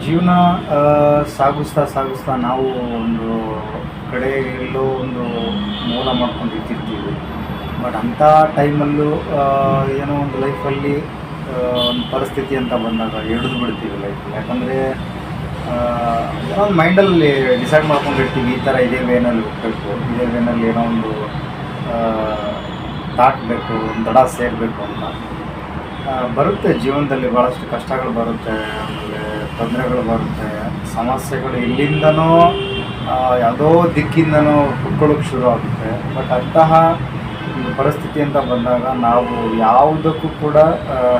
ಜೀವನ ಸಾಗಿಸ್ತಾ ನಾವು ಒಂದು ಕಡೆ ಎಲ್ಲೋ ಒಂದು ಮೂಲ ಮಾಡ್ಕೊಂಡು ಇರ್ತಿರ್ತೀವಿ. ಬಟ್ ಅಂಥ ಟೈಮಲ್ಲೂ ಏನೋ ಒಂದು ಲೈಫಲ್ಲಿ ಒಂದು ಪರಿಸ್ಥಿತಿ ಅಂತ ಬಂದಾಗ ಹಿಡಿದು ಬಿಡ್ತೀವಿ ಲೈಫಲ್ಲಿ. ಯಾಕಂದರೆ ಏನೋ ಒಂದು ಮೈಂಡಲ್ಲಿ ಡಿಸೈಡ್ ಮಾಡ್ಕೊಂಡಿರ್ತೀವಿ, ಈ ಥರ ಇದೇ ವೇನಲ್ಲಿ ಹೋಗಬೇಕು, ಇದೇ ವೇನಲ್ಲಿ ಏನೋ ಒಂದು ದಾಟಬೇಕು, ಒಂದು ದಡ ಸೇರಬೇಕು ಅಂತ. ಬರುತ್ತೆ ಜೀವನದಲ್ಲಿ ಭಾಳಷ್ಟು ಕಷ್ಟಗಳು ಬರುತ್ತೆ, ಆಮೇಲೆ ತೊಂದರೆಗಳು ಬರುತ್ತೆ, ಸಮಸ್ಯೆಗಳು ಎಲ್ಲಿಂದನೋ ಯಾವುದೋ ದಿಕ್ಕಿಂದನೋ ಹುಟ್ಕೊಳ್ಳೋಕೆ ಶುರು ಆಗುತ್ತೆ. ಬಟ್ ಅಂತಹ ಒಂದು ಪರಿಸ್ಥಿತಿ ಅಂತ ಬಂದಾಗ ನಾವು ಯಾವುದಕ್ಕೂ ಕೂಡ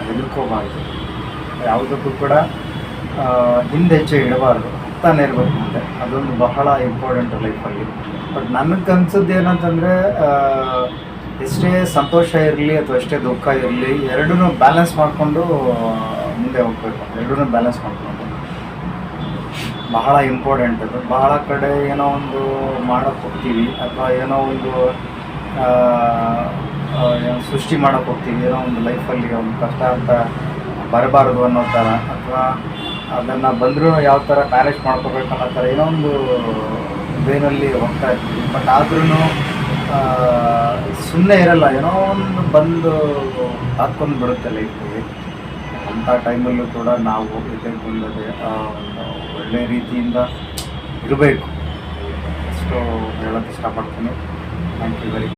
ಹೆದರ್ಕೋಬಾರ್ದು, ಯಾವುದಕ್ಕೂ ಕೂಡ ಹಿಂದೆ ಹೆಜ್ಜೆ ಇಡಬಾರ್ದು, ಹೋಗ್ತಾನೆ ಇರಬೇಕು ಮುಂದೆ. ಅದೊಂದು ಬಹಳ ಇಂಪಾರ್ಟೆಂಟ್ ಲೈಫಲ್ಲಿ. ಬಟ್ ನನಗನ್ಸೋದು ಏನಂತಂದರೆ, ಎಷ್ಟೇ ಸಂತೋಷ ಇರಲಿ ಅಥವಾ ಎಷ್ಟೇ ದುಃಖ ಇರಲಿ, ಎರಡನ್ನೂ ಬ್ಯಾಲೆನ್ಸ್ ಮಾಡಿಕೊಂಡು ಮುಂದೆ ಹೋಗಬೇಕು. ಎರಡನ್ನೂ ಬ್ಯಾಲೆನ್ಸ್ ಮಾಡಿಕೊಂಡು ಬಹಳ ಇಂಪಾರ್ಟೆಂಟ್ ಅದು. ಬಹಳ ಕಡೆ ಏನೋ ಒಂದು ಮಾಡೋಕ್ಕೆ ಹೋಗ್ತೀವಿ ಅಥವಾ ಏನೋ ಒಂದು ಸೃಷ್ಟಿ ಮಾಡೋಕ್ಕೆ ಹೋಗ್ತೀವಿ, ಏನೋ ಒಂದು ಲೈಫಲ್ಲಿ ಒಂದು ಕಷ್ಟ ಅಂತ ಬರಬಾರ್ದು ಅನ್ನೋ ಥರ, ಅಥವಾ ಅದನ್ನು ಬಂದರೂ ಯಾವ ಥರ ಮ್ಯಾನೇಜ್ ಮಾಡ್ಕೋಬೇಕು ಅನ್ನೋ ಥರ ಏನೋ ಒಂದು ವೇನಲ್ಲಿ ಹೋಗ್ತಾ ಇರ್ತೀವಿ. ಬಟ್ ಆದ್ರೂ ಸುಮ್ಮನೆ ಇರಲ್ಲ, ಏನೋ ಒಂದು ಬಂದು ಹಾಕ್ಕೊಂಡು ಬಿಡುತ್ತೆ ಲೈಫಲ್ಲಿ. ಅಂಥ ಟೈಮಲ್ಲೂ ಕೂಡ ನಾವು ಇದಕ್ಕೆ ಬಂದದೆ ಒಂದು ಒಳ್ಳೆಯ ರೀತಿಯಿಂದ ಇರಬೇಕು. ಅಷ್ಟು ಹೇಳೋಕ್ಕೆ ಇಷ್ಟಪಡ್ತೀನಿ. Thank you very much.